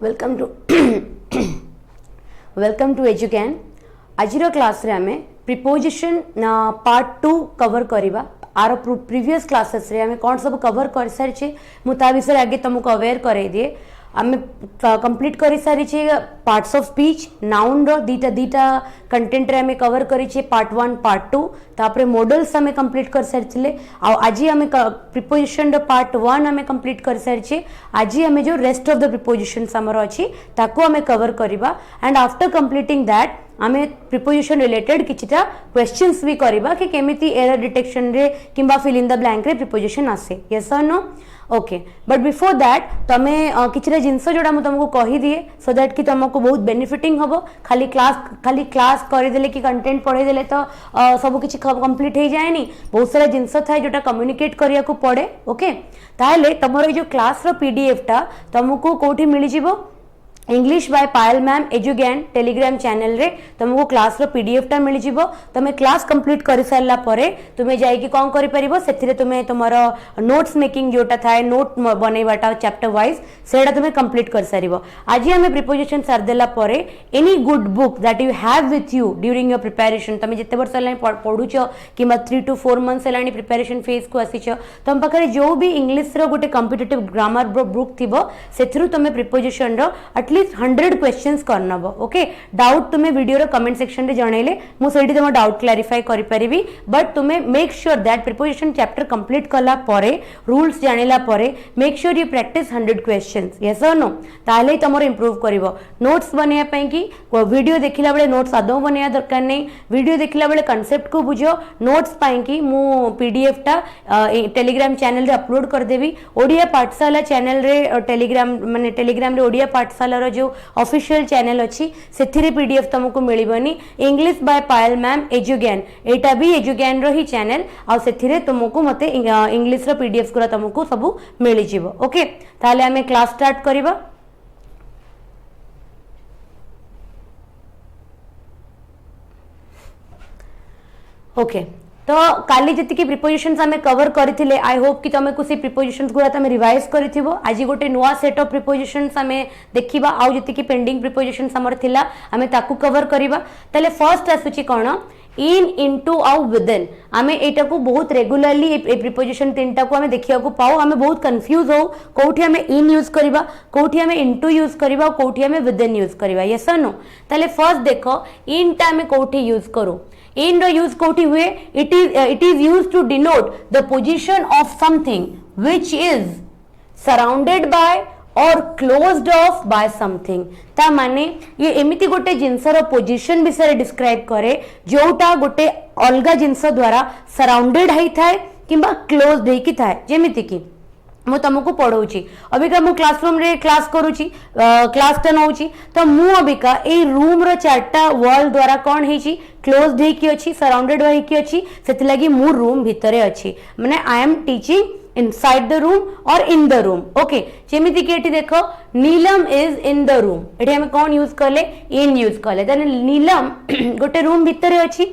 Welcome to welcome to एजुकेन। आज class रे आमे प्रिपोजिशन पार्ट 2 कवर करिबा। आर प्रीवियस क्लासेस रे आमे कौन सब कवर कर सारी मुझे विषय आगे तुमको अवेयर करे दिए। आमे कंप्लीट कर सारी पार्ट्स ऑफ स्पीच नाउन रो दीटा दीटा कंटेंट रे आमे कवर करी पार्ट 1 पार्ट 2 तापरे मॉडल्स आमे कंप्लीट कर सारी। आज आमे प्रिपोजिशन रो पार्ट 1 आमे कंप्लीट कर सारी। आज आमे जो रेस्ट ऑफ द प्रिपोजिशंस हमर अछि ताको आमे कवर करिबा एंड आफ्टर कंप्लीटिंग दैट आमे प्रिपोजिशन रिलेटेड किछिटा क्वेश्चंस भी करिबा कि केमिति एरर डिटेक्शन रे किंबा फिल इन द ब्लैंक रे प्रिपोजिशन आसे। Yes or no? Okay, but before that तमे किछिटा जिंस जोड़ा मु तुमको कहि दिए सो दैट कि तुमको बहुत बेनिफिटिंग हबो। खाली क्लास कर देले कि कंटेंट पढ़े देले तो सब किछि कंप्लीट हो जाएनी। बहुत सारा जिंस थाए जोटा कम्युनिकेट करिया को पड़े। ओके, ताहले तमरो जो क्लास रो पीडीएफ टा तुमको कोठी मिली जिवो इंग्लिश बाय पायल मैम एजुगैन टेलीग्राम चैनल रे तुमको क्लास रो पीडीएफ टा मिल जिवो। तुमे क्लास कंप्लीट कर सारला परे तुमे जाई कि कोन करि परिबो सेथिरे तुमे तुम्हारा नोट्स मेकिंग जोटा थाए नोट बनैबाटा चैप्टर वाइज सेडा तुमे कंप्लीट कर सारिबो। आज हमें प्रिपोजिशन सार देला परे any good book that you have with you during your preparation तुमे जते वर्ष लाइन पढुचो किबा 3 to 4 मंथ्स लाइन प्रिपरेशन फेज को आसीचो तुम पाखरे जो भी इंग्लिश रो गोटे कॉम्पिटिटिव ग्रामर बुक थिबो सेथिरु तुमे प्रिपोजिशन रो एटलीस्ट 100 क्वेश्चंस करनबो। ओके, डाउट तुमे वीडियो रो कमेंट सेक्शन रे जणैले मु सेठी तुम डाउट क्लैरिफाई करि परिबी। बट तुमे make sure that preposition chapter complete कला परे रूल्स जानिला परे make sure you practice 100 questions. Yes or no? ताले तमरो इंप्रूव करिवो। नोट्स बनिया पई कि वीडियो देखिला बेले नोट्स आदौ बनिया दरकार नै। वीडियो देखिला बेले कांसेप्ट को बुझो। नोट्स पई कि मु पीडीएफ टा टेलीग्राम चैनल रे अपलोड कर देबी। ओडिया पाठशाला चैनल रे टेलीग्राम माने टेलीग्राम रे ओडिया पाठशाला रो जो ऑफिशियल चैनल अच्छी से पीडीएफ तुमको मिलबनी। इंग्लिश बाय पायल मैम एजुगैन एटा भी एजुगैन रो ही चैनल आ से तुमको मते इंग्लिश रो पीडीएफ गुरा तुमको सब मिल जिवो। ओके, ताले हमें क्लास स्टार्ट करिबा। ओके, तो काली जी प्रिपोजिशंस आमे कवर करथिले आई होप कि तमे कुछ प्रिपोजिशंस गुरा तमे रिवाइज करिथिबो। आज गोटे नुआ सेट ऑफ प्रिपोजिशंस आमे देखिबा आउ जति पेंडिंग प्रिपोजिशंस हमर थिला आमे ताकू कवर करिबा। तले फर्स्ट आसुची कोन इन इनटू आउ विदिन। आमे एटा को बहुत रेगुलरली ए प्रिपोजिशन तीनटा को आमे देखिया को पाओ। आमे बहुत कंफ्यूज हो कोठी आमे इन यूज करिबा कोठी आमे इनटू यूज करिबा कोठी आमे विदिन यूज करिबा। Yes or no? तले फर्स्ट देखो इन टा आमे कोठी यूज करू। इन रो यूज कोठी हुए it is used to denote the position of something which is surrounded by or closed off by something। ता माने ये एमिति गोटे जिंस रो पोजीशन विषय डिस्क्राइब करे जोटा गोटे अलगा जिंस द्वारा सराउंडेड है थाए किंबा क्लोज्ड है कि थाए। जेमिति कि मु तुमको पढ़ाऊँगी अबिका मु क्लासरूम रे क्लास करूची क्लास टा नौची तो मु अबिका ए रूम रो चारटा वॉल द्वारा कौन है क्लोज्ड है कि अछि सराउंडेड है कि अछि सेति लागि मु रूम भितरे अछि माने I am teaching inside the room और इन द रूम। ओके, जेमिति कि एठी देखो नीलम इज इन द रूम एठी हम कौन यूज करले इन यूज करले देन नीलम गोटे रूम भितरे अछि।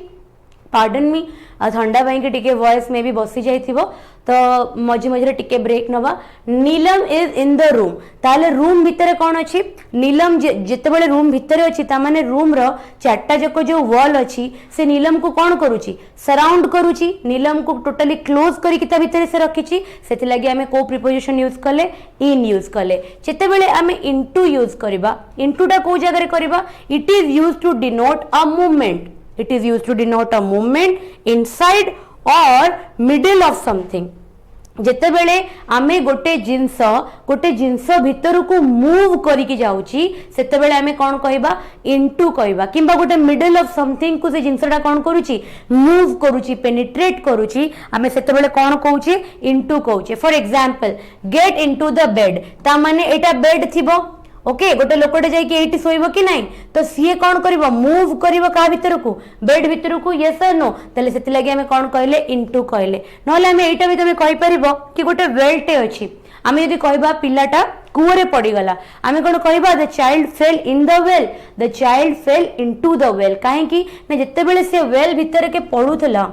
पार्डन मी ठंडा पाई टिके वॉइस में भी बसी जाइथिबो तो मझे मझे टिके ब्रेक नवा। नीलम इज इन द रूम ताले रूम भितरे कौन अछि नीलम जेते बेले रूम भितरे अछि ता माने रूम रो चारटा जको जो वॉल अछि से नीलम को कौन करूची सराउंड करूची नीलम को टोटली क्लोज करी कि ता भितरे से रखिची। सेति लागि हमें को प्रिपोजिशन यूज करले इन यूज करले। जेते बेले हमें इनटू यूज करबा इनटू टा को जगह रे करबा it is used to denote a movement. It is used to denote a movement inside or middle of something। जेते बेले आमे गोटे जिंस भितर को मूव करिकी जाउची सेते बेले आमे कोन कहबा इनटू कहबा किंबा गोटे मिडल ऑफ समथिंग को से जिंसटा कोन करूची मूव करूची पेनिट्रेट करूची आमे सेते बेले कोन कहूची इनटू कहूची। For example get into the bed ता माने एटा बेड थिबो। ओके, गोटे लोकटे जाइए एटी शोइबो कि नहीं तो सीए कौन करिवो मूव करिवो का भीतर को बेड भीतर को। Yes or no? तले सेति लागि हमें कौन कहले इनटू कहले। नहले हमें एटा भी तमे कहि परिबो कि गोटे वेलटे अछि आमे यदि कहबा पिलाटा कुओरे पड़ी गला आमे कोन कहबा the child fail in the well the child fail into the well. काहे कि ने जत्ते बेले से वेल भीतर के पडुथला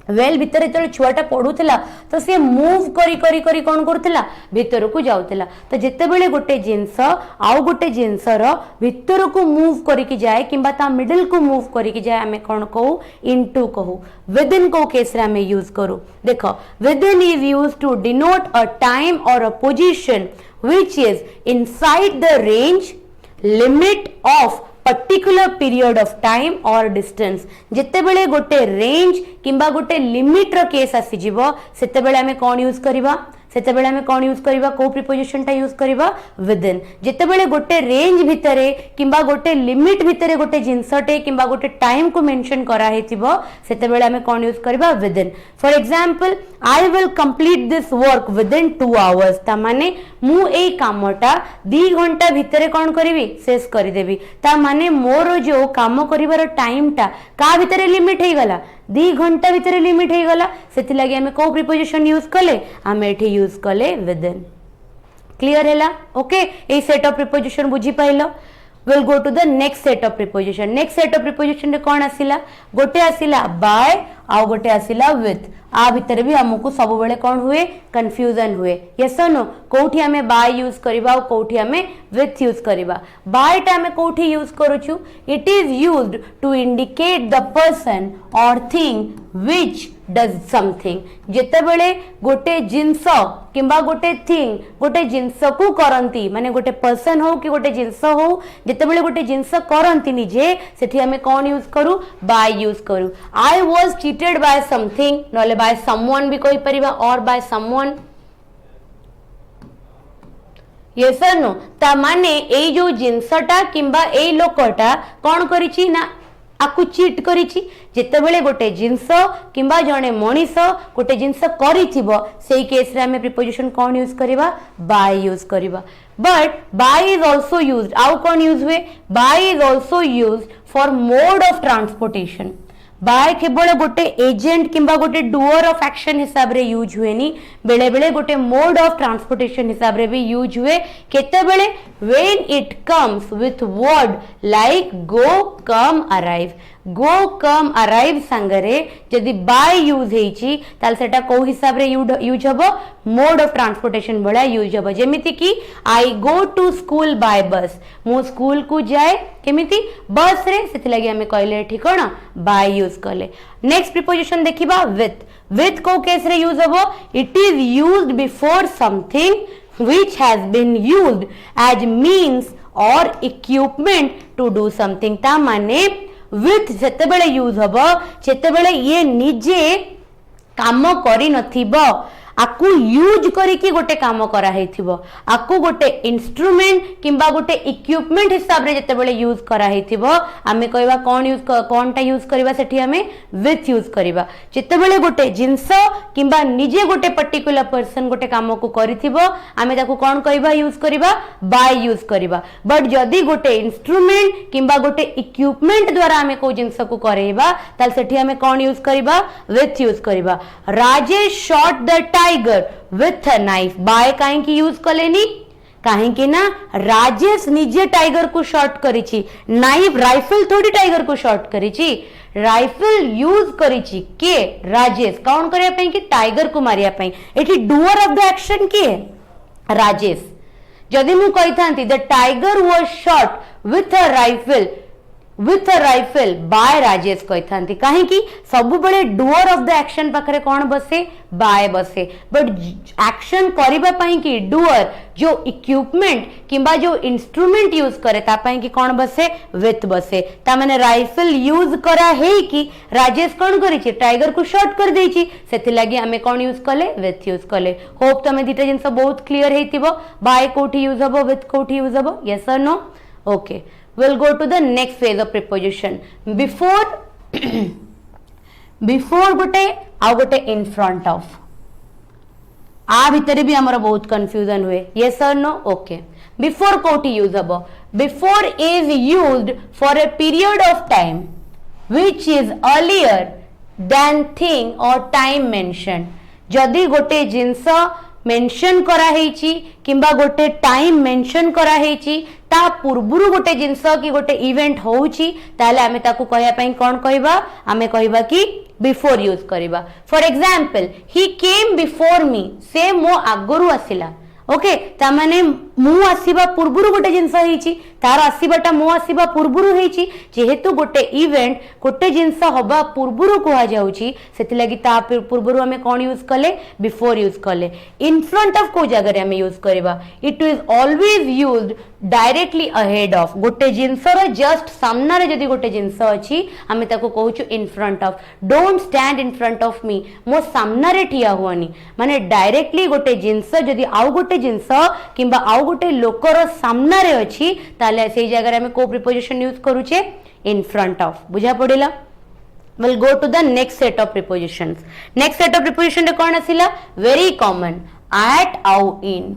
वेल भितर जो छुआटा पढ़ुला तो सी मूव करी करी करी कौन करुला भितर को जाऊला तो जितेबले गोटे जिनस आउ गोटे जिनसर भितर को मूव करके जाए किंबा ता मिडिल को मूव करके जाए आमे कौन कहू इनटू कहू विद इन को केस रे आमे यूज करू देख within is use to denote a time or a position which is inside the range limit of particular period of time or distance जितेबले गोटे रेंज किंबा गोटे लिमिट रो केस आसी जीवो सेतेबेले हमें कौन यूज करिबा सेतेबेले हमें कौन यूज करिबा को प्रीपोजिशन टा यूज करिबा विद इन जितेबेले गोटे रेंज भितरे किंबा गोटे लिमिट भितरे गोटे जिनसटे किंबा गोटे टाइम को मेंशन करा हेतिबो सेतेबेले हमें कौन यूज करिबा with in for example I will complete this work with in 2 hours ता माने मु ए कामटा 2 घंटा भितरे कौन करिवि शेष करि देबी ता माने मोर जो काम करिवार टाइम टा का भितरे लिमिट हे गला 2 घंटा भितर लिमिट हो गला से लगी हमें को प्रीपोजिशन यूज कले आम एठी यूज कले विद इन क्लियर हैला okay a set of preposition बुझी पाइलो will go to the next set of preposition next set of preposition रे कोन आसिला गोटे आसिला बाय आ गोटे आसिला विथ आ भितर भी हमको सब बेले कौन हुए कंफ्यूजन हुए यस नो कोठी हमें बाय यूज करबा और कोठी हमें विथ यूज करबा बाय टा हमें कोठी यूज करूछु it is used to indicate the person or thing which does something जेते बेले गोटे जिंस किंबा गोटे थिंग गोटे जिंस को करंती माने गोटे पर्सन हो कि गोटे जिंस हो जेते बेले गोटे जिंस करंती निजे सेठी हमें कौन यूज करू बाय यूज करू I was cheated by something नले बाय समवन भी कोई परिबा or by someone yes or no ता माने ए जो जिंसटा किंबा ए लोकटा कौन करिछि ना आकु चीट करिछि जेते बेले गोटे जिंस किंबा जणे मनीष गोटे जिंस करिथिबो सेही केस रे हमें प्रीपोजिशन कौन यूज करिबा बाय यूज करिबा but by is also used आउ कौन यूज हुए by is also used for mode of transportation by केवल गोटे एजेंट किंबा गोटे डुअर ऑफ एक्शन हिसाब रे यूज हुएनी बेले बेले गोटे मोड ऑफ ट्रांसपोर्टेशन हिसाब रे भी यूज हुए केते बेले when it comes with word like go come arrive go come arrive संगरे जदि बाय यूज हेची ताल सेटा को हिसाब रे यूज हबो मोड ऑफ ट्रांसपोर्टेशन बळा यूज हबो जेमिति कि आई गो टू स्कूल बाय बस मु स्कूल को जाए केमिति बस रे सेति लागि हमें कहले ठीक कोन बाय यूज कले नेक्स्ट प्रीपोजिशन देखिबा विथ को केस रे यूज हबो it is used before something which has been used as means or equipment to do something ता माने विथ जेतेबेले यूज हबो जेतेबेले ये निजे काम करि नथिबो आकु यूज करिकी गोटे काम करा हेथिबो आकु गोटे इंस्ट्रूमेंट किंबा गोटे इक्विपमेंट हिसाब रे जेतेबेले यूज करा हेथिबो आमे कहबा कोन टा यूज करबा सेठी हमें विथ यूज करबा जेतेबेले गोटे जिंस किंबा निजे गोटे पर्टिकुलर पर्सन गोटे काम को करिथिबो आमे ताकू कोन कहबा यूज करबा बाय यूज करबा बट जदी गोटे इंस्ट्रूमेंट किंबा गोटे इक्विपमेंट द्वारा आमे को जिंस को करेबा ताल सेठी हमें कोन यूज करबा विथ यूज करबा Rajesh shot the tiger with a knife by काहे की यूज कलेनी काहे की ना राजेश निजे टाइगर को शॉट करिछि नाइफ राइफल थोड़ी टाइगर को शॉट करिछि राइफल यूज करिछि के राजेश कौन करिया पई कि टाइगर को मारिया पई एठी डुअर ऑफ द एक्शन के राजेश जदि मु कहि थांती the tiger was shot with a rifle by Rajesh कहि थांती काहे कि सब बेले डुअर ऑफ द एक्शन पाखरे कौन बसे बाय बसे बट एक्शन करिबा पई कि डुअर जो इक्विपमेंट किंबा जो इंस्ट्रूमेंट यूज करे ता पई कि कौन बसे विथ बसे ता माने राइफल यूज करा है कि राजेश कौन करिछि टाइगर को शॉट कर देछि सेति लागि हमें कौन यूज कले विथ यूज कले होप तमे दिटा जिंस बहुत क्लियर हेतिबो बाय कोठी यूज हबो विथ कोठी यूज हबो yes or no okay we'll go to the next phase of preposition before गोटे आ गोटे in front of आ भितर भी हमर बहुत कंफ्यूजन हुए yes or no okay before कोठी यूज हबो before is used for a period of time which is earlier than thing or time mentioned जदि गोटे जिंस मेंशन करा हेची किंबा गोटे टाइम मेंशन करा हेची ता पूर्वरु गोटे जिंस कि गोटे इवेंट होउची ताले आमे ताकू कहया पई कोन कहबा आमे कहबा कि बिफोर यूज करवा for example he came before me से मो आगरु आसिला ओके तामाने मु आसीबा पूर्वरु गोटे जिंस होईची तार आसीबाटा मो आसीबा पूर्वरु होईची जेहेतु गोटे इवेंट गोटे जिंस हबा पूर्वरु कुहा जाउची सेति लागि ता पूर्वरु हमें कोन यूज कले बिफोर यूज कले इन फ्रंट ऑफ को जगह रे हमें यूज करबा it is always used directly ahead of गोटे जिंस रो जस्ट सामना रे जदी गोटे जिंस अछि हमें ताको कहूछु in front of don't stand in front of me मो सामना रे ठिया हुआनी माने डायरेक्टली गोटे जिंस जदी आउ गोटे जिंस किंबा आउ गोटे लोकर सामना रे अछि ताले से जगह रे हमें को प्रीपोजिशन यूज करूचे इन फ्रंट ऑफ बुझा पड़िला we'll go to the next set of prepositions next set of preposition रे कोन आसिला very common at out in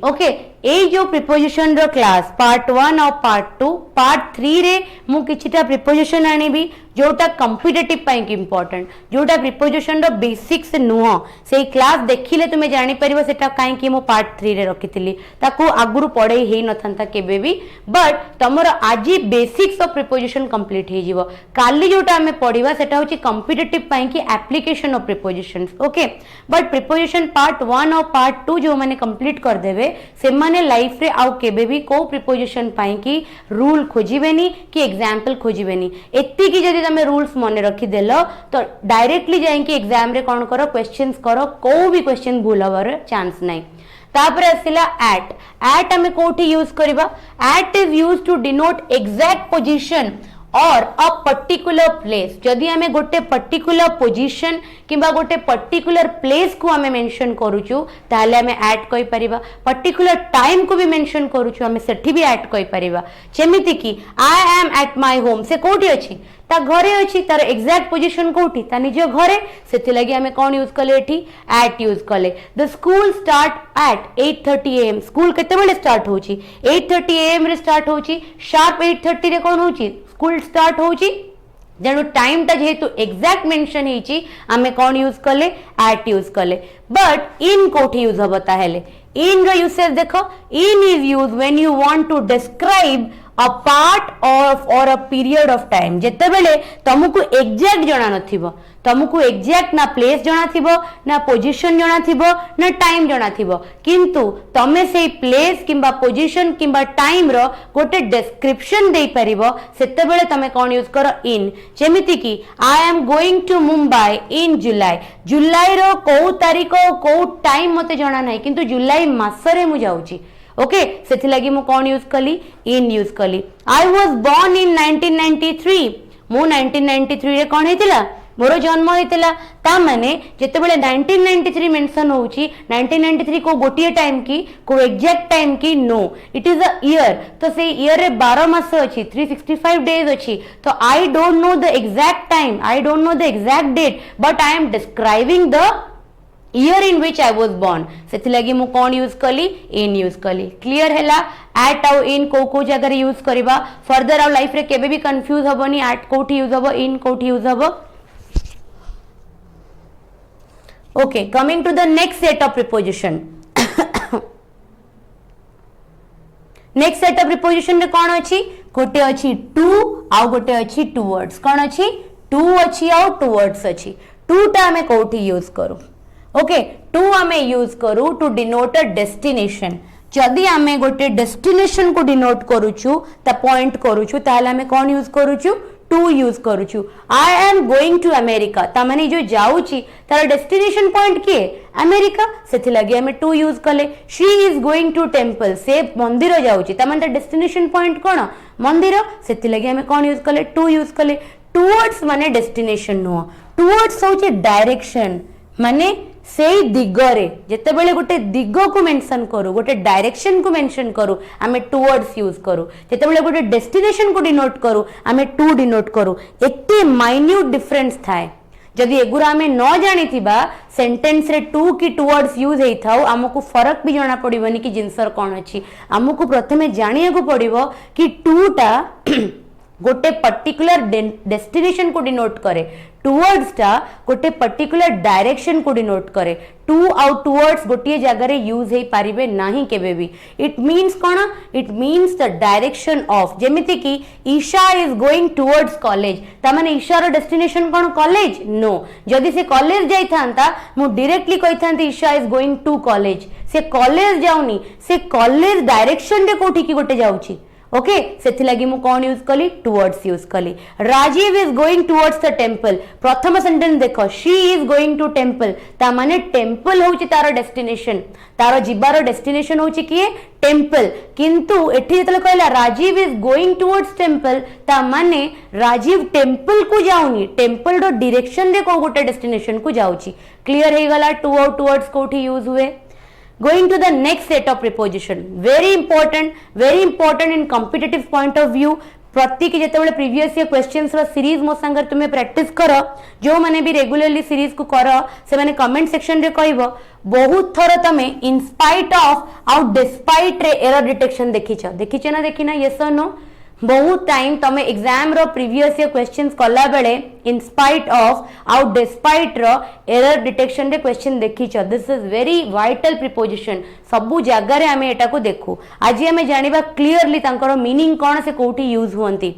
okay ए जो प्रीपोजिशन रो क्लास पार्ट 1 और पार्ट 2 पार्ट 3 रे मु किछिटा प्रीपोजिशन आनिबी जोटा कॉम्पिटिटिव पाइक इंपोर्टेंट जोटा प्रीपोजिशन रो बेसिक्स नुह से क्लास देखिले तुमे जानि परिबो सेटा काई कि मु पार्ट 3 रे रखितिली ताको आगुरु पढे हेई नथंता केबे भी बट तमरो आजी बेसिक्स ऑफ प्रीपोजिशन कंप्लीट हे जीवो काली जोटा हमें पढिबा सेटा होची कॉम्पिटिटिव पाई कि application of prepositions okay but preposition part 1 और पार्ट 2 जो माने कंप्लीट कर देबे से माने लाइफ रे आउ केबे भी को प्रीपोजिशन पाई कि रूल खोजिबेनी कि एग्जांपल खोजिबेनी एत्ती कि जदी तमे रूल्स मने रखी देलो तो डायरेक्टली जाई कि एग्जाम रे कोन करो क्वेश्चंस करो को भी क्वेश्चन भूल हबार चांस नाही तापर आसिला एट हमें कोठी यूज करबा at is used to denote exact position or a particular place जदि हमें गोटे पर्टिकुलर पोजीशन किंबा गोटे पर्टिकुलर प्लेस को हमें मेंशन करूछु ताले हमें ऐड कहि परिबा पर्टिकुलर टाइम को भी मेंशन करूछु हमें सेठी भी ऐड कहि परिबा जेमिति कि I M at my home से कोठी अछि ता घरे अछि तार एग्जैक्ट पोजीशन कोठी ता निज घरे सेति लागि हमें कोन यूज कले एठी एट यूज कले the school start at 8:30 am school केते बेले स्टार्ट होची 8:30 am रे स्टार्ट होची शार्प 8:30 रे कोन होची स्कूल स्टार्ट होची जेनु टाइम ता जेहेतु एग्जैक्ट मेंशन हेची हमें कोन यूज कले एट यूज कले बट इन कोठी यूज हबो ताहेले इन रो यूसेज देखो in is use when you want to describe a part of or a period of time जेते बेले तुमको एग्जैक्ट जणा नथिबो तुमको एग्जैक्ट ना प्लेस जणा थिबो ना पोजीशन जणा थिबो ना टाइम जणा थिबो किंतु तमे से प्लेस किंबा पोजीशन किंबा टाइम रो गोटे डिस्क्रिप्शन दे परिबो सेते बेले तमे कोन यूज करो इन जेमिति कि I am going to Mumbai in July रो को तारीख को टाइम मते जणा नाही किंतु जुलाई मासरे मु जाउची ओके सेथि लागि मु कोन यूज कली इन यूज कली आई वाज बोर्न इन 1993 मु 1993 रे कोन हेतिला मोर जन्म हेतिला ता माने जेते बेले 1993 मेंशन होउची 1993 को गोटिए टाइम की को एग्जैक्ट टाइम की नो इट इज अ ईयर तो से ईयर रे 12 मास अछि 365 डेज अछि तो I don't know the exact time I don't know the exact date but I am describing the year in which I was born सेथि लागि मु कोन यूज कली इन यूज कली क्लियर हैला एट आउ इन को जगह यूज करबा फर्दर आउ लाइफ रे केबे भी कंफ्यूज हबनी एट कोठी यूज हबो इन कोठी यूज हबो okay coming to the next set of preposition next set of preposition रे कोन अछि गोटे अछि टू आउ गोटे अछि टुवर्ड्स कोन अछि टू अछि आउ टुवर्ड्स अछि टू टा हमें कोठी यूज करू ओके टू हमें यूज करू टू डिनोट अ डेस्टिनेशन जदि हमें गोटे डेस्टिनेशन को डिनोट करूछु ता पॉइंट करूछु ताले हमें कोन यूज करूछु टू यूज करूछु I am going to America ता माने जो जाउची तार डेस्टिनेशन पॉइंट के अमेरिका सेथि लागि हमें टू यूज कले she is going to temple से मंदिर जाउची ता माने डेस्टिनेशन पॉइंट कोन मंदिर सेथि लागि हमें कोन यूज कले टू यूज कले टुवर्ड्स माने डेस्टिनेशन नो टुवर्ड्स होची डायरेक्शन माने से दिगरे जेते बेले गोटे दिग को मेंशन करू गोटे डायरेक्शन को मेंशन करू हमें टुवर्ड्स यूज करू जेते बेले गोटे डेस्टिनेशन को डिनोट करू हमें टू डिनोट करू एते माइन्यूट डिफरेंस थाए जदि एगुरा हमें न जानी थिबा सेंटेंस रे टू की टुवर्ड्स यूज हेई थाउ हमकु फरक भी जाना पड़िबनी कि जिंसर कोन अछि हमकु प्रथमे जानिया को पड़िबो कि टू टा गोटे पर्टिकुलर डेस्टिनेशन को डिनोट करे टुवर्ड्स टा गोटे पर्टिकुलर डायरेक्शन को डिनोट करे टू आउ टुवर्ड्स गोटे जगह रे यूज हे पारिबे नाही केबे भी इट मीन्स कोन it means the direction of जेमिति कि Isha is going towards college ता माने ईशा रो डेस्टिनेशन कोन कॉलेज नो जदि से कॉलेज जाई थांता मु डायरेक्टली कहि थांती Isha is going to college से कॉलेज जाउनी से कॉलेज डायरेक्शन रे कोठी की गोटे जाउची ओके सेथि लागि मु कोन यूज कली टुवर्ड्स यूज कली Rajiv is going towards the temple प्रथम सेंटेंस देखो she is going to temple ता माने टेंपल होची तारो डेस्टिनेशन तारो जिबारो डेस्टिनेशन होची किए टेंपल किंतु एठी जतले कहला Rajiv is going towards temple ता माने राजीव टेंपल को जाउनी टेंपल रो डायरेक्शन रे को गोटे डेस्टिनेशन को जाउची क्लियर हे गला टू और टुवर्ड्स कोठी यूज हुए Going to the next set of preposition, very important in competitive point of view. प्रत्येक जेतेबेले प्रीवियस ईयर क्वेश्चंस रो सीरीज मो संगर तुमे प्रैक्टिस करो जो माने भी रेगुलरली सीरीज को करो से माने कमेंट सेक्शन रे कहबो बहुत थर तमे इन स्पाइट ऑफ आउ डिस्पाइट रे एरर डिटेक्शन देखिछ ना देखिना यस और नो बहुत टाइम तमे एग्जाम रो प्रीवियस ईयर क्वेश्चंस कला बेले इन स्पाइट ऑफ आउ डिस्पाइट रो एरर डिटेक्शन रे क्वेश्चन देखिछ this is very vital preposition सबु जगह रे हमें एटा को देखु आज हमें जानिबा क्लियरली तांकर मीनिंग कोन से कोठी यूज होंती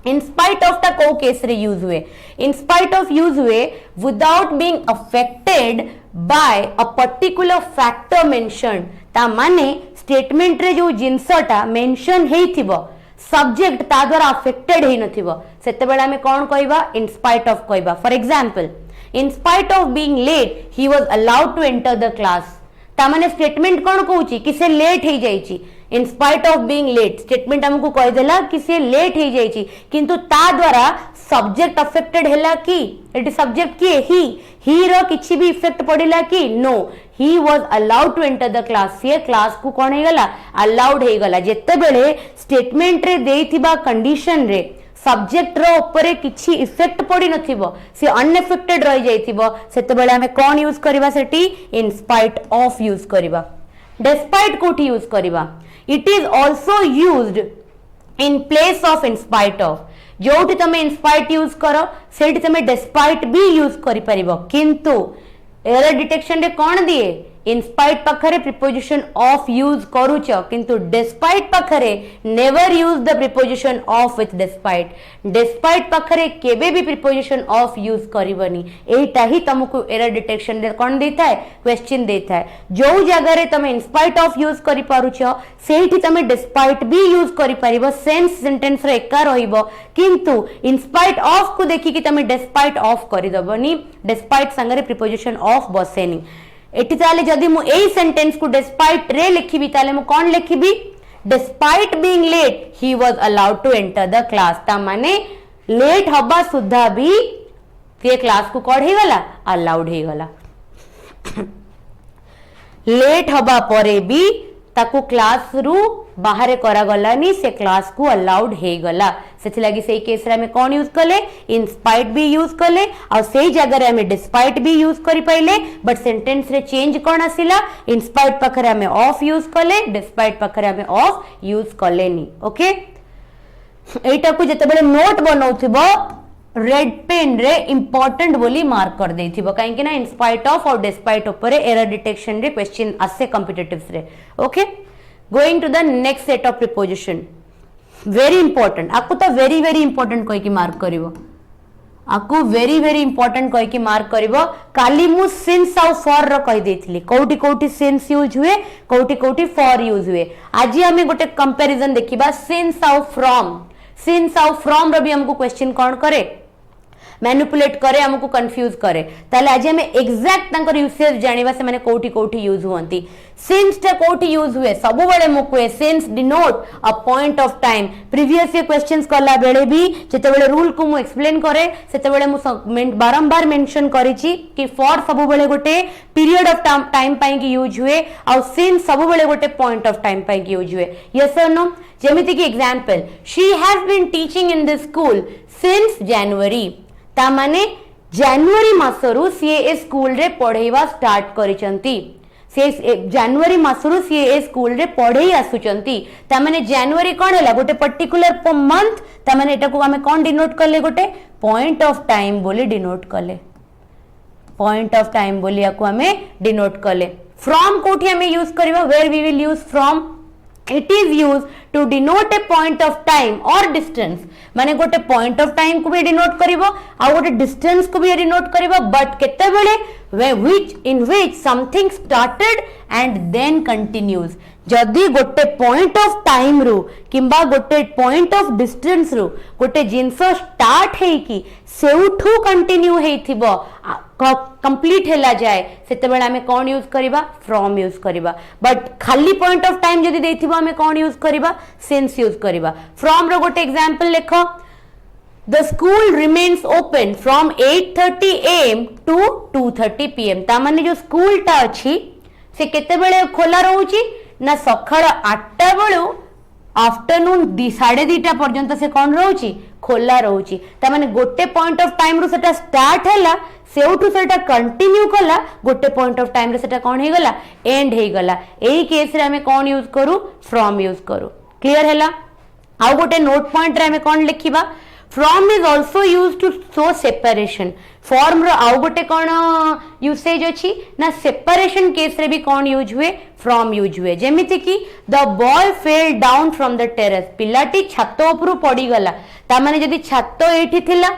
इन स्पाइट ऑफ ता को केस रे यूज हुए इन स्पाइट ऑफ यूज हुए without being affected by a particular factor mention ता माने स्टेटमेंट रे जो जिंसटा मेंशन हेइथिबो सब्जेक्ट ता द्वारा अफेक्टेड हे नथिबो सेते बेला हमें कोन कहबा इन स्पाइट ऑफ कहबा for example in spite of being late he was allowed to enter the class ता माने स्टेटमेंट कोन कहूची कि से लेट हे जाईची in spite of being late statement हमको कह देला कि से लेट हे जाईची किंतु ता द्वारा सब्जेक्ट अफेक्टेड हैला कि एटी सब्जेक्ट की ही रो किछि भी इफेक्ट पडिला कि no he was allowed to enter the class से क्लास को कोन हे गला अलाउड हे गला जेते बेले स्टेटमेंट रे देथिबा कंडीशन रे सब्जेक्ट रो ऊपर किछि इफेक्ट पड़ी नथिबो से अनएफेक्टेड रह जाइथिबो सेते बेले हमें कोन यूज करबा सेठी इन स्पाइट ऑफ यूज करबा डिस्पाइट कोठी यूज करबा it is also used in place of in spite of जोठी तमे इन स्पाइट यूज करो सेठी तमे डिस्पाइट भी यूज करि परिबो किंतु एरर डिटेक्शन रे कोन दिए इन स्पाइट पाखरे प्रीपोजिशन ऑफ यूज करूच किंतु डिस्पाइट पाखरे never use the preposition of with despite पाखरे केबे भी प्रीपोजिशन ऑफ यूज करबनी एटा ही तुमको एरर डिटेक्शन रे कोन देता है क्वेश्चन देता है जो जगह रे तुम इन स्पाइट ऑफ यूज करि पारुछ सेठी तुम डिस्पाइट भी यूज करि परिबो सेंस सेंटेंस रे एका रहिबो किंतु इन स्पाइट ऑफ को देखि कि तुम डिस्पाइट ऑफ करि दबनी डिस्पाइट संगरे प्रीपोजिशन ऑफ बसेनी एटी ताले जदि मु एई सेंटेंस को डिस्पाइट रे लिखिबी ताले मु कोन लिखिबी despite being late he was allowed to enter the class ता माने लेट हबा सुद्धा भी ते क्लास को कोड हे गला अलाउड हे गला लेट हबा परे भी ताको क्लास रु बाहर करा गलानी से क्लास को अलाउड हे गला सेथि लागि सेही केस रे हमें कोन यूज करले इन स्पाइट भी यूज करले और सेही जगह रे हमें डिस्पाइट भी यूज करि पाइले बट सेंटेंस रे चेंज कोन आसिला इन स्पाइट पखरे हमें ऑफ यूज करले डिस्पाइट पखरे हमें ऑफ यूज करलेनी ओके एटा को जते बेले नोट बनाउथिबो रेड पेन रे इंपोर्टेंट बोली मार्क कर देथिबो काहे कि ना in spite of or despite ऊपर एरर डिटेक्शन रे क्वेश्चन आसे कॉम्पिटिटिव्स रे okay going to the next set of preposition very important आपको तो वेरी वेरी इंपोर्टेंट कहि कि मार्क करिवो आपको वेरी वेरी इंपोर्टेंट कहि कि मार्क करिवो काली मु सिंस और फॉर रो कहि देथिली कोठी कोठी सिंस यूज हुए कोठी कोठी फॉर यूज हुए आज हमें गोटे कंपैरिजन देखिबा सिंस और फ्रॉम रो भी हमको क्वेश्चन कोन करे मैनिपुलेट करे हमको कंफ्यूज करे ताले आज हमें एग्जैक्ट तांकर यूसेज जानिबा से माने कोठी कोठी यूज होंती सिंस टा कोठी यूज हुए सब बेले मु कोए since denote a point of time previous year questions कला बेले भी जते बेले रूल को मु एक्सप्लेन करे सेते बेले मु बारंबार मेंशन करिछि कि फॉर सब बेले गोटे पीरियड ऑफ टाइम पई की यूज हुए और सिंस सब बेले गोटे पॉइंट ऑफ टाइम पई की यूज हुए यस और नो जेमिति की example she has been teaching in this school since January ता माने जनवरी मासरु सी ए स्कूल रे पढ़ेवा स्टार्ट करिसंती से जनवरी मासरु सी ए स्कूल रे पढ़ेई आसुचंती ता माने जनवरी कोन हैला गोटे पर्टिकुलर मंथ ता माने एटा को हमें कोन डिनोट करले गोटे पॉइंट ऑफ टाइम बोली डिनोट कले पॉइंट ऑफ टाइम बोली याकू हमें डिनोट कले फ्रॉम कोठी हमें यूज करबा where we will use from it is use to denote a point of time or distance माने गोटे पॉइंट ऑफ टाइम को भी डिनोट करिवो आ गोटे डिस्टेंस को भी डिनोट करिवो बट केते बेले in which something started and then continues जदि गोटे पॉइंट ऑफ टाइम रु किंबा गोटे पॉइंट ऑफ डिस्टेंस रु गोटे जिंस स्टार्ट हेकी सेउठू कंटिन्यू हेथिबो कंप्लीट हेला जाए सेते बेले हमें कौन यूज करिबा फ्रॉम यूज करिबा बट खाली पॉइंट ऑफ टाइम जदि देथिबो हमें कौन यूज करिबा सिंस यूज करिबा फ्रॉम रो गोटे example लेखो The school remains open from 8:30 am to 2:30 pm ता माने जो स्कूल टा अछि से केते बेले खोला रहउची ना सखाळ 8टा बेलु आफ्टरनून 2:30 पर्यंत से कोन रहउची खोला रहउची ता माने गोटे पॉइंट ऑफ टाइम रु सेटा स्टार्ट हैला सेउठु सेटा कंटिन्यू कला गोटे पॉइंट ऑफ टाइम रे सेटा कोन हे गला एंड हे गला एही केस रे हमें कोन यूज करू फ्रॉम यूज करू क्लियर हैला आ गोटे नोट पॉइंट रे हमें कोन लिखिबा from is also used to show separation form रो आउ गोटे कोन यूसेज अछि ना सेपरेशन केस रे भी कोन यूज हुए from यूज हुए जेमिति कि the boy fell down from the terrace पिलाटी छात उपरु पड़ी गला ता माने जदी छात एठी थिला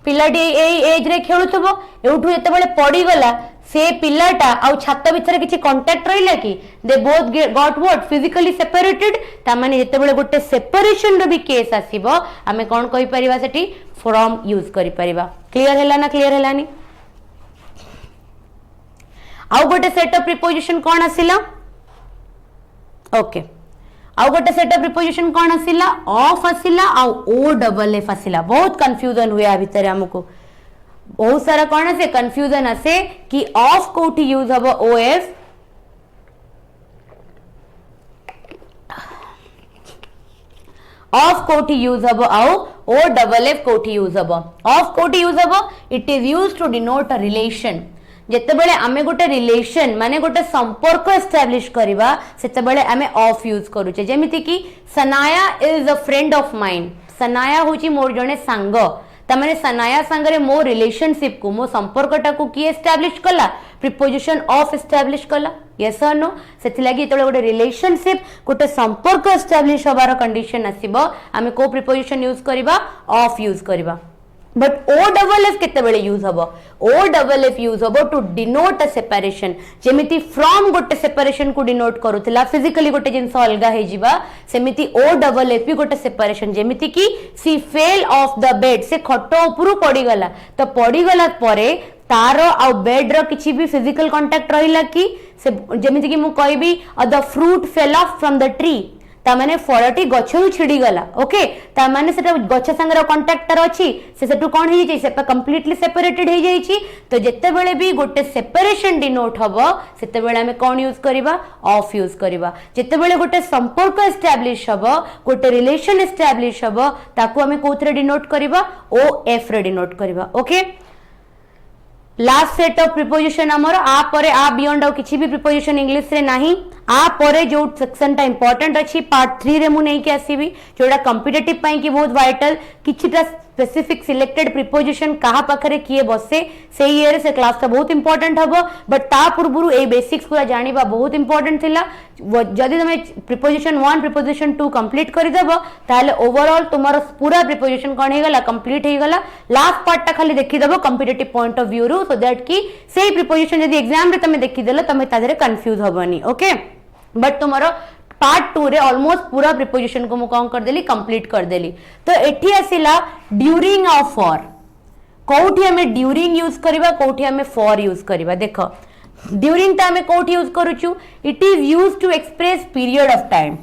पिलाटी एई एज रे खेलुथबो एउठु एते बेले पड़ी गला से पिलाटा आउ छात भितर किछि कांटेक्ट रहिला कि they both got what physically separated ता माने जेते बेले गोटे सेपरेशन रो भी केस आसीबो हमें कोन कहि परिबा सेठी फ्रॉम यूज करि परिबा क्लियर हैला ना क्लियर हैलानी आउ गोटे सेट ऑफ प्रीपोजिशन कोन आसिला ओके आउ गोटे सेट ऑफ प्रीपोजिशन कोन आसिला ऑफ आसिला आउ ओ डबल एफ आसिला बहुत कंफ्यूजन हुए आ भितर हमको बहुत सारा कौन से कंफ्यूजन आसे कि ऑफ कोठी यूज हबो ओ एफ ऑफ कोठी यूज हबो आउ ओ डबल एफ कोठी यूज हबो ऑफ कोठी यूज हबो it is used to denote a relation जेते बेले आमे गोटे रिलेशन माने गोटे संपर्क एस्टैब्लिश करबा सेते बेले आमे ऑफ यूज करूचे जेमिति कि Sanaya is a friend of mine Sanaya होची मोर जने सांग तमाने सनाया संगरे मो रिलेशनशिप को मो संपर्कटा को की एस्टैब्लिश कला प्रीपोजिशन ऑफ एस्टैब्लिश कला यस और नो सेति लागि तळे गोटे रिलेशनशिप गोटे संपर्क एस्टैब्लिश होबार कंडीशन आसीबो आमे को प्रीपोजिशन यूज करबा ऑफ यूज करबा बट ओ डबल एफ केते बेले यूज हबो ओ डबल एफ यूज हबो टू डिनोट अ सेपरेशन जेमिति फ्रॉम गोटे सेपरेशन को डिनोट करूतला फिजिकली गोटे जिंस अलगा हे जिबा सेमिति ओ डबल एफ भी गोटे सेपरेशन जेमिति कि सी फेल ऑफ द बेड से खटो उपरु पड़ी गला तो पड़ी गला परे तारो आ बेड रो किछि भी फिजिकल कांटेक्ट रहिला कि से जेमिति कि मु कहबी the fruit fell off from the tree ता माने फलटी गछरु छिड़ी गला ओके ता माने सेटा गछ संगर कांटेक्टर अछि से सेटु कोन हे जे से कंप्लीटली सेपरेटेड हे जाई छी तो जत्ते बेले भी गोटे सेपरेशन डिनोट हबो सेते बेले हमें कोन यूज करबा ऑफ यूज करबा जत्ते बेले गोटे संपर्क एस्टैब्लिश हबो गोटे रिलेशन एस्टैब्लिश हबो ताकू हमें कोथरे डिनोट करबा ओ एफ रे डिनोट करबा okay last set of preposition हमर आ परे आ बियॉन्ड और किछि भी प्रीपोजिशन इंग्लिश रे नाही आ परे जो सेक्शन टा इंपोर्टेंट अछि पार्ट 3 रे मु नै के आसीबी जोडा कॉम्पिटिटिव पई की बहुत वाइटल किछिटा स्पेसिफिक सिलेक्टेड प्रीपोजिशन कहा पाखरे किए बसे से ईयर से क्लास ता बहुत इंपोर्टेंट हबो बट ता पूर्वरु ए बेसिक्स पूरा जानिबा बहुत इंपोर्टेंट थिला जदि तमे प्रीपोजिशन 1 प्रीपोजिशन 2 कंप्लीट करि देबो ताले ओवरऑल तुम्हारा पूरा प्रीपोजिशन कोन हे गला कंप्लीट हे गला लास्ट पार्ट ता खाली देखि देबो कॉम्पिटिटिव पॉइंट ऑफ व्यू रु सो दैट कि सेही प्रीपोजिशन जदि एग्जाम रे तमे देखि देलो तमे तादरे कंफ्यूज होबनी ओके बट तुम्हारा पार्ट 2 रे ऑलमोस्ट पूरा प्रीपोजिशन को मु कौन कर देली कंप्लीट कर देली तो एठी आसिला ड्यूरिंग और फॉर कोठी हमें ड्यूरिंग यूज करबा कोठी हमें फॉर यूज करबा देखो ड्यूरिंग ता हमें कोठी यूज करूछु it is used to express period of time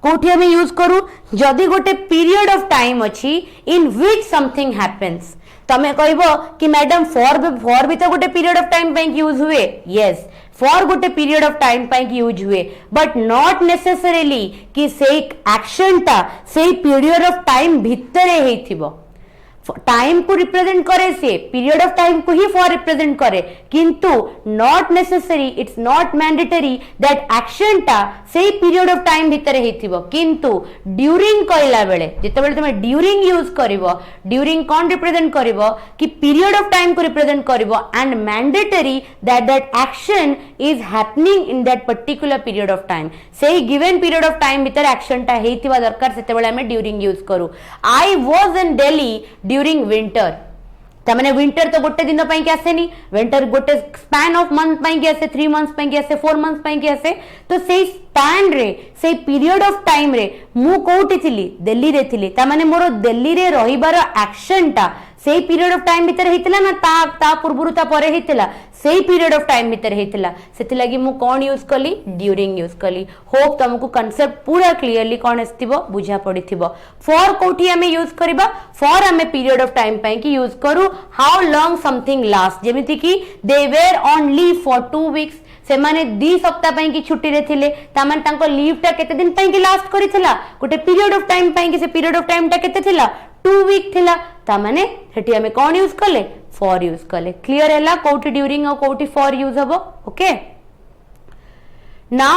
कोठी हमें यूज करू जदी गोटे पीरियड ऑफ टाइम अछि इन व्हिच समथिंग हैपेंस तमे कहबो कि मैडम फॉर भी तो गोटे पीरियड ऑफ टाइम पे यूज हुए यस फॉर गोटे पीरियड ऑफ टाइम पे यूज हुए बट नॉट नेसेसरीली कि से एक्शन ता से पीरियड ऑफ टाइम भितरे हेथिबो टाइम को रिप्रेजेंट करे से पीरियड ऑफ टाइम को ही फॉर रिप्रेजेंट करे किंतु not necessary it's not mandatory that action टा से पीरियड ऑफ टाइम भितर हेतिबो किंतु ड्यूरिंग कहला बेले जेतेबेले तुमे ड्यूरिंग यूज करिवो ड्यूरिंग कोन रिप्रेजेंट करिवो कि पीरियड ऑफ टाइम को रिप्रेजेंट करिवो and mandatory that action is happening in that particular period of time से गिवन पीरियड ऑफ टाइम भितर एक्शन टा हेतिबा दरकार सेतेबेले हमें ड्यूरिंग यूज करू I was in Delhi during winter तमने विंटर तो गोटे दिन पाई के आसेनी विंटर गोटे स्पैन ऑफ मंथ पाई के आसे 3 मंथ्स पाई के आसे 4 मंथ्स पाई के आसे तो सेई स्पैन रे सेई पीरियड ऑफ टाइम रे मु कोठी थिली दिल्ली रे थिली तमने मोर दिल्ली रे रहिबार एक्शन टा सेई पीरियड ऑफ टाइम भीतर हेतिला ना ता पूर्वरु ता परे हेतिला सेई पीरियड ऑफ टाइम भीतर हेतिला सेति लागि मु कोन यूज कली ड्यूरिंग यूज कली होप तुमको कांसेप्ट पूरा क्लियरली कोन आस्तिबो बुझा पड़िथिबो फॉर कोठी हमें यूज करबा फॉर हमें पीरियड ऑफ टाइम पई की यूज करू हाउ लॉन्ग समथिंग लास्ट जेमिति की they were on leave for 2 weeks से माने 2 सप्ताह पई की छुट्टी रे थिले तामान तांको लीव टा केते दिन पई की लास्ट करिथिला गोटे पीरियड ऑफ टाइम पई की से पीरियड ऑफ टाइम टा केते थिला 2 वीक थिला तामाने हेटी हमें कोन यूज करले फॉर यूज करले क्लियर हैला कोठी ड्यूरिंग और कोठी फॉर यूज हबो okay now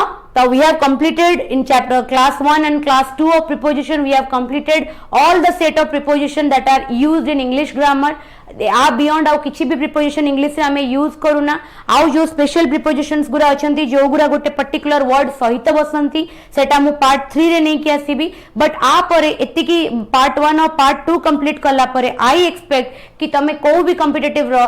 we have completed in chapter class 1 and class 2 of preposition we have completed all the set of preposition that are used in English grammar आ beyond आउ किछि भी preposition English रे हमें use करूना आउ जो special prepositions गुरा अछंती जो गुरा गोटे पर्टिकुलर वर्ड सहित बसंती सेटा मु पार्ट 3 रे नै कि आसीबी बट आ परे एति की पार्ट 1 और पार्ट 2 कंप्लीट करला परे आई एक्सपेक्ट कि तमे को भी कॉम्पिटिटिव रो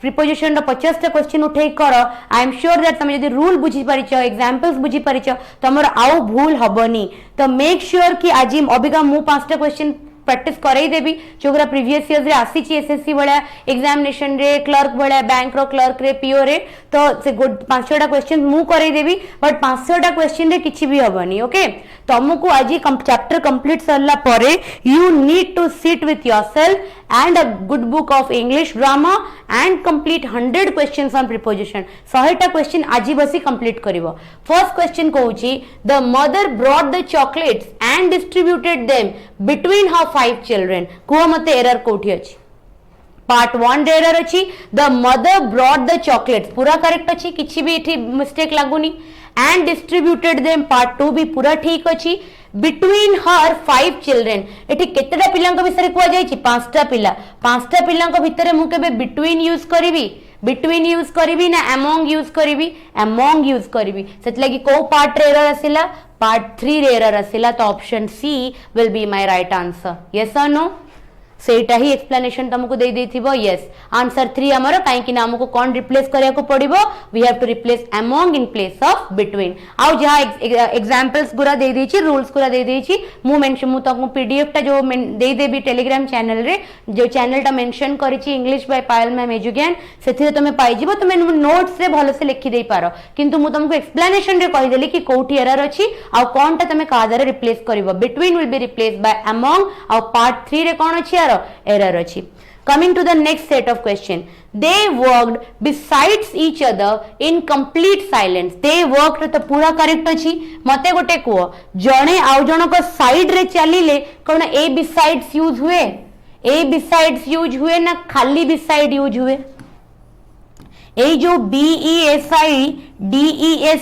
प्रिपोजिशन रो 50 टा क्वेश्चन उठै करो आई एम श्योर दैट तमे यदि रूल बुझी परिचो एग्जांपल्स बुझी परिचो तमर आउ भूल हबनी तो मेक श्योर कि आज अबिका मु 5 टा क्वेश्चन प्रैक्टिस करई देबी जोगरा प्रीवियस इयर्स रे आसी ची एसएससी वाला एग्जामिनेशन रे क्लर्क वाला बैंक रो क्लर्क रे पीओ रे तो से 500टा क्वेश्चन मु करई देबी बट 500टा क्वेश्चन रे किछि भी हबनी ओके तुमको आज चैप्टर कंप्लीट सरला परे you need to sit with yourself and a good book of English grammar and complete 100 questions on preposition 100टा क्वेश्चन आज बसी कंप्लीट करिवो फर्स्ट क्वेश्चन कहूची the mother brought the chocolates and distributed them between her 5 children को मते error कोठी अछि part 1 रे एरर अछि the mother brought the chocolates पूरा करेक्ट अछि किछि भी एठी मिस्टेक लागुनी and distributed them पार्ट 2 भी पूरा ठीक अछि between her 5 children एठी केतेटा पिलांक विषय कुआ जायछि 5टा पिलांक भितरे मु केबे between यूज करिवि ना among यूज करिवि सेत लागि को पार्ट रे एरर आसिला पार्ट 3 रे एरर आसिला तो option C will be my right answer yes or no सेटा ही एक्सप्लेनेशन तुमको दे देथिबो यस आंसर 3 हमरो काई कि ना हमको कोन रिप्लेस करिया को पड़िबो we have to replace among in place of between आउ जहा एग्जांपल्स गुरा दे देछि रूल्स गुरा दे देछि मु मेंशन मु तको पीडीएफ टा जो दे देबी टेलीग्राम चैनल रे जो चैनल टा मेंशन करिछि English by Payal ma'am Edugyan सेथिरे तमे पाइ जिवो तमे नोट्स रे भलो से लिखि देई पारो किंतु मु तुमको एक्सप्लेनेशन रे कहि देली कि कोठी एरर अछि आ कोन टा तमे कादरे रिप्लेस करिवो between will be replaced by among आ पार्ट 3 रे कोन अछि error achi coming to the next set of question they worked besides each other in complete silence they worked तो पूरा करेक्ट अछि मते गोटे को जणे आउ जण को साइड रे चलीले कोन ए besides यूज हुए ना खाली beside यूज हुए ए जो BESIDES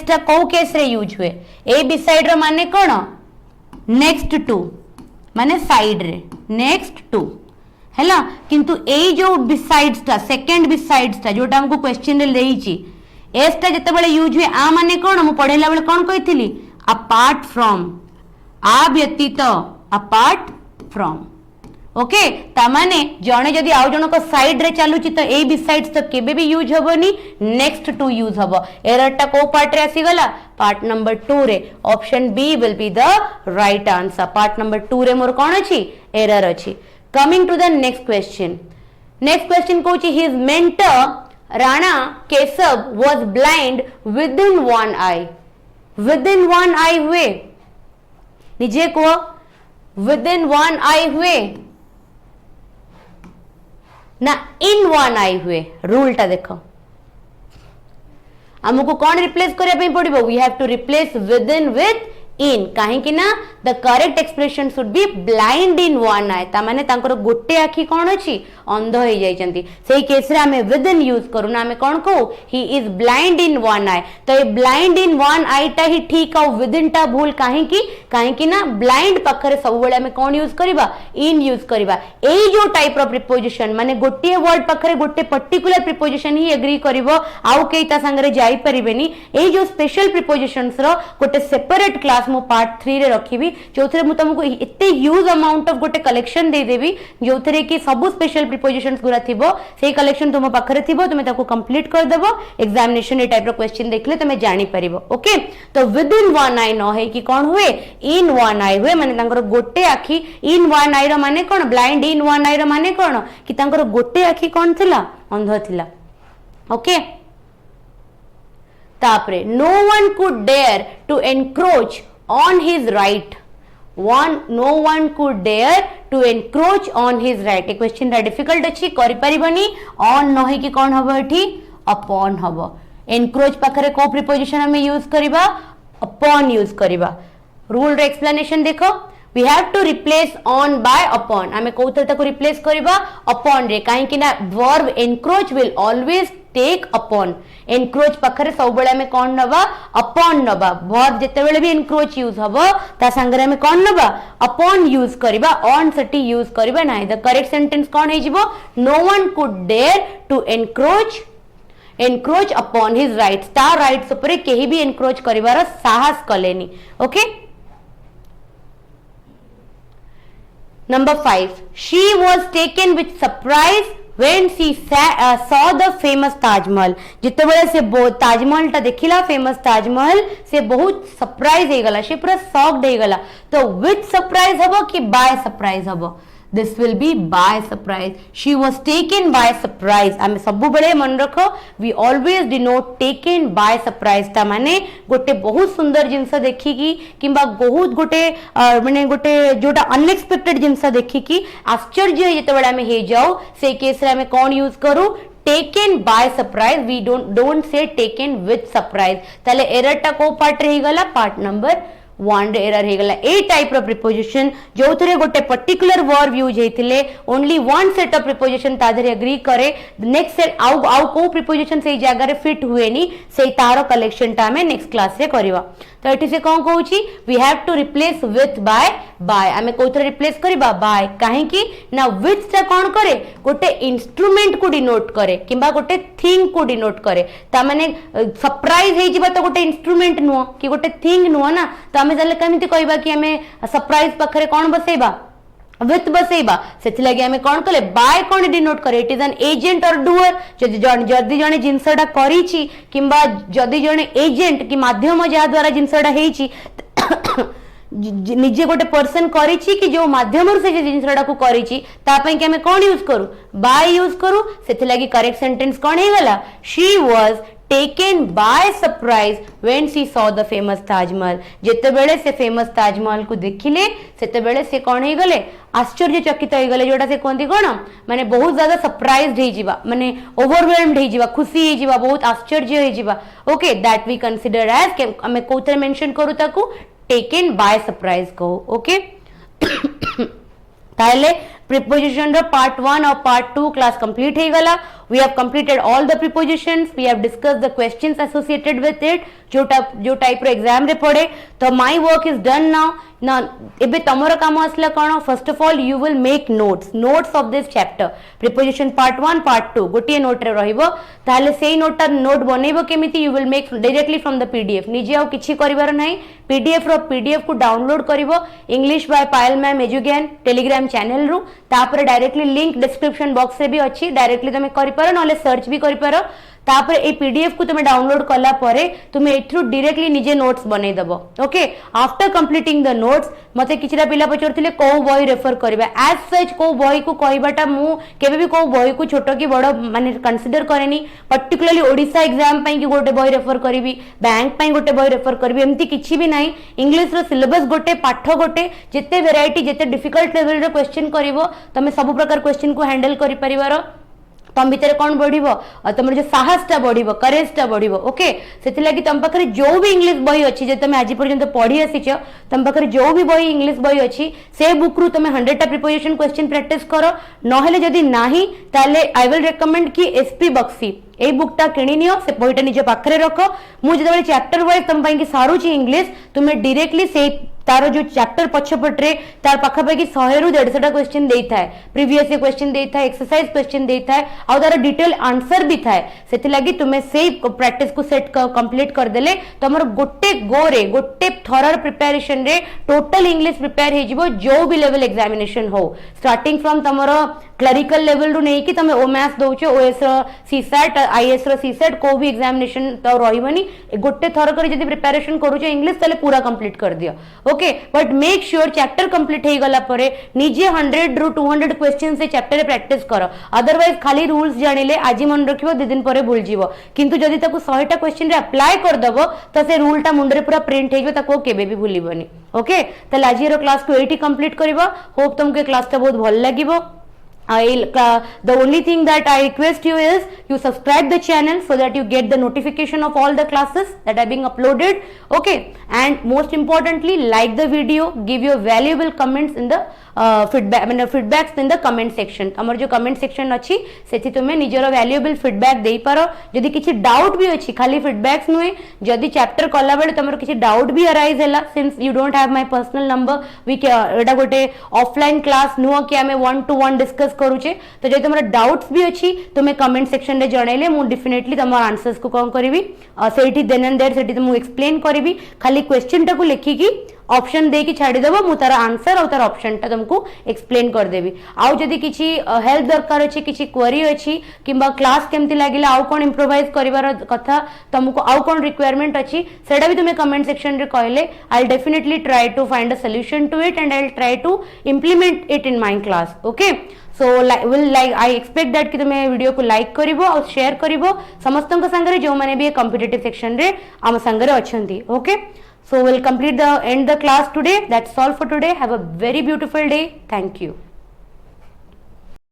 टा को केस रे यूज हुए ए beside रो माने कोन नेक्स्ट टू माने साइड रे नेक्स्ट टू हैला किंतु ए जो बिसाइड्स टा सेकंड बिसाइड्स टा जोटा हमको क्वेश्चन रे लेइची एस टा जते बेले यूज हुए आ माने कोन हम पढेला बेले कोन कहिथिली अपार्ट फ्रॉम आ व्यतीत अपार्ट फ्रॉम ओके ता माने जणे जदी आउ जण को साइड रे चालुची तो ए बिसाइड्स तो केबे भी यूज होबनी नेक्स्ट टू यूज होबो एरर टा को पार्ट रे आसी गला पार्ट नंबर 2 रे option B will be the right answer part number 2 रे मोर कोन अछि एरर अछि coming to the next question कहूची his mentor Rana Kesab was blind within one eye हुए निजे को within one eye हुए ना in one eye हुए रूल टा देखो हमको कौन रिप्लेस करया पे पड़िबो we have to replace within with in कहीं ना the correct expression should be blind in one eye ता माने तांकर गोटे आखि कौन अछि अंध हो जाइछंती सेही केस रे हमें विद इन यूज करू ना हमें कौन कहू he is blind in one eye तो ये ब्लाइंड इन वन आई टा ही ठीक आ विद इन टा भूल काहे की ना ब्लाइंड पाखरे सब बेले हमें कौन यूज करबा इन यूज करबा एई जो टाइप ऑफ प्रीपोजिशन माने गोटे वर्ड पाखरे गोटे पर्टिकुलर प्रीपोजिशन ही एग्री करबो आउ केई ता संगरे जाई परिबेनी एई जो स्पेशल प्रीपोजिशंस रो गोटे सेपरेट क्लास मो पार्ट 3 रे रखिबी जोथरे मु तुमको एते ह्यूज अमाउंट ऑफ गोटे कलेक्शन दे देबी जोथरे की सब स्पेशल प्रीपोजिशंस गुरा थिबो सेही कलेक्शन तुम पाखरे थिबो तुमे ताको कंप्लीट कर देबो एग्जामिनेशन ए टाइप रो क्वेश्चन देखले तुमे जानि परिबो ओके तो विद इन वन आई न है कि कोन हुए इन वन आई हुए माने तांकर गोटे आखी इन वन आई रो माने कोन ब्लाइंड इन वन आई रो माने कोन कि तांकर गोटे आखी कोन थिला अंध थिला ओके तापरे no one could dare to encroach on his right no one could dare to encroach on his right A question रा डिफिकल्ट अछि करि परिबनी on न है कि कोन हबो एठी upon हबो encroach पाखरे को प्रीपोजिशन हमें यूज करबा upon यूज करबा रूल रे एक्सप्लेनेशन देखो we have to replace on by upon हमें कोथर तक रिप्लेस करबा upon रे काहे कि ना verb encroach will always take upon encroach पाखरे सब बेले में कौन नबा अपॉन नबा वर्ब जते बेले भी एनक्रोच यूज हबो ता संगरे में कौन नबा अपॉन यूज करबा ऑन सटी यूज करबा नाही द करेक्ट सेंटेंस कौन है जिवो no one could dare to encroach upon his rights ता राइट्स ऊपर केही भी एनक्रोच करिवार साहस कलेनी okay number 5 she was taken with surprise when she saw the famous Taj Mahal जिते बेले से ताजमहल टा देखिला फेमस ताजमहल से बहुत सरप्राइज हे गला से पूरा शॉक्ड हे गला तो विथ सरप्राइज हबो कि बाय सरप्राइज हबो this will be by surprise she was taken by surprise आमे सबु बेले मन रखो we always denote taken by surprise ता माने गोटे बहुत सुंदर जिंस देखि की किबा बहुत गोटे माने गोटे जोटा अनएक्सपेक्टेड जिंस देखि की आश्चर्य जते बेले आमे हे जाओ से केस रे आमे कोन यूज करू taken by surprise we don't say taken with surprise ताले एरर टा को पार्ट रही गला पार्ट नंबर 1 एरर हे गला ए टाइप ऑफ प्रीपोजिशन जो थरे गोटे पर्टिकुलर वर्ब यूज हेतिले only one set of preposition तादरे एग्री करे नेक्स्ट सेट आउ को प्रीपोजिशन से जगह रे फिट हुएनी से तारो कलेक्शन टा में नेक्स्ट क्लास रे करबा तो एठी से कोन कहूची we have to replace with by हमें कोथरे रिप्लेस करबा बाय काहे कि ना विथ ता कोन करे गोटे इंस्ट्रूमेंट को डिनोट करे किबा गोटे थिंग को डिनोट करे ता माने सरप्राइज हे जिबा तो गोटे इंस्ट्रूमेंट नुओ कि गोटे थिंग नुओ ना तो हमें जले केमिति कहबा कि हमें सरप्राइज पाखरे कोन बसेबा विथ बसेबा सेति लागि हमें कोन कले बाय कोन डिनोट करे इट इज एन एजेंट और डूअर जदी जने जिंसडा करिछि किबा जदी जने एजेंट कि माध्यम जा द्वारा जिंसडा हेछि निजे गोटे पर्सन करिछि कि जो माध्यम से जिंसडा को करिछि ता पई कि हमें कोन यूज करू बाय यूज करू सेति लागि करेक्ट सेंटेंस कोन हे गला she was taken by surprise when she saw the famous Taj Mahal जेते बेले से फेमस ताजमहल को देखिले सेते बेले से कोन हे गले आश्चर्यचकित हो गले जोटा से कोंती कोन माने बहुत ज्यादा सरप्राइज्ड हे जिबा माने ओवरवेल्म्ड हे जिबा खुशी हे जिबा बहुत आश्चर्य हे जिबा okay that we consider as हमें कोथरे मेंशन करू ताकू टेकन बाय सरप्राइज को ओके ताले preposition रो part 1 और part 2 क्लास कंप्लीट हे गला we have completed all the prepositions we have discussed the questions associated with it जो टाइप रो एग्जाम रे पड़े तो my work is done now ना एबे तमरो काम असला कोन first of all you will make notes of this chapter preposition part 1 part 2 गोटिए note रे रहिबो ताले सेही नोट बनेबो केमिति you will make directly from the pdf निजे आ किछि करिवार नाही pdf को डाउनलोड करिवो इंग्लिश बाय पायल मैम एजुगेन टेलीग्राम चैनल रु तापर डायरेक्टली लिंक डिस्क्रिप्शन बॉक्स रे भी अछि डायरेक्टली तमे करि पारो नले सर्च भी करि पारो तापर ए पीडीएफ को तुम्हें डाउनलोड कला परे तुम्हें एथ्रु डायरेक्टली निजे नोट्स बनै दबो okay after completing the notes मते किछरा पिला पचरथिले को बही रेफर करबा एज सच को बही को कहबाटा मु केबे भी को बही को छोटो की बड़ माने कंसीडर करेनी पर्टिकुलरली ओडिसा एग्जाम पई कि गोटे बही रेफर करबी बैंक पई गोटे बही रेफर करबी एम्ति किछि भी नाही इंग्लिश रो सिलेबस गोटे पाठ गोटे जेते वेराइटी जेते डिफिकल्ट लेवल रो क्वेश्चन करिवो तमे सब प्रकार क्वेश्चन को हैंडल करि परिवारो तुम भितर कौन बढ़िबो तुम जो साहसटा बढ़िबो करेजटा बढ़िबो ओके से लगी तुम पाखे जो भी इंग्लिश बही अच्छी जे तुम आज पर्यंत पढ़ी आसीच तुम पाखे जो भी बही इंग्लिश बही अच्छी से बुक रु तुम 100टा प्रिपरेशन क्वेश्चन प्रैक्टिस करो नहेले जदि नाही ताले आई विल रेकमेंड कि एसपी बक्सी ए बुकटा किणी नियो से बहीटा निज पाखरे रख मु जब चैप्टर वाइज तुम पाई सारूची इंग्लिश तुम्हें डायरेक्टली से तार जो चैप्टर पछपटे तार पाखापाखि 100 रु 150 क्वेश्चन देता है प्रीवियस क्वेश्चन देता है एक्सरसाइज क्वेश्चन देता है आ तार डिटेल आंसर भी थाए से लगी तुम्हें से प्रैक्टिस को सेट कंप्लीट कर देले तुमर गोटे गो रे गोटे थरर प्रिपरेशन रे टोटल इंग्लिश प्रिपेयर हे जिवो जो भी लेवल एग्जामिनेशन हो स्टार्टिंग फ्रॉम तमरो क्लरिकल लेवल रु नहीं कि तुम ओमैथ्स दउछो ओएस सीसेट आईएएस रो सीसेट को भी एग्जामिनेशन तो रहिबनी गोटे थर कर जदी प्रिपरेशन करूछो इंग्लिश तले पूरा कंप्लीट कर दियो okay but make sure chapter complete हे गला परे निजे 100 रु 200 क्वेश्चन से चैप्टर रे प्रैक्टिस करो अदरवाइज खाली रूल्स जानिले आज मन रखिबो 2 दिन परे भूल जीवो किंतु जदी ताको 100 टा क्वेश्चन रे अप्लाई कर दबो तो से रूल टा मुंडरे पूरा प्रिंट हेजो ताको केबे भी भूलिबनी ओके तले आज रो क्लास को एठी कंप्लीट करबो होप तुमके क्लास टा बहुत भल लागिबो the only thing that I request you is you subscribe the channel so that you get the notification of all the classes that are being uploaded okay and most importantly like the video give your valuable comments in the feedback feedbacks in the comment section हमर जो comment section अच्छी सेठी तुम्हें निजर valuable feedback देई पारो जदी किछि doubt भी अछि खाली feedbacks नुए जदी चैप्टर कला बेले तमर किछि डाउट भी अराइज हैला since you don't have my personal number we एटा गोटे ऑफलाइन क्लास नुआ कि हमें 1-to-1 डिस्कस करूचे तो जदी तमर डाउट्स भी अछि तुम्हें कमेंट सेक्शन रे जणाइले मु डेफिनेटली तमर आंसर्स को कोन करबी सेठी देन एंड देयर सेठी मु एक्सप्लेन करबी खाली क्वेश्चन टा को लिखि की ऑप्शन दे की छाड़ी देबो मु तार आंसर और तार ऑप्शन टा तुमको एक्सप्लेन कर देबी आउ जदी किछि हेल्प दरकार अछि किछि क्वेरी अछि किबा क्लास केमति लागिला आउ कोन इंप्रोवाइज करिवार कथा तुमको आउ कोन रिक्वायरमेंट अछि सेडा भी तुमे कमेंट सेक्शन रे कहले I will definitely try to find a solution to it and I will try to implement it in my class okay so I expect that कि तुम वीडियो को लाइक करिवो और शेयर करिवो समस्त संगे जो माने भी कॉम्पिटिटिव सेक्शन रे आम संगे अछंती okay so we'll complete the end the class today that's all for today have a very beautiful day thank you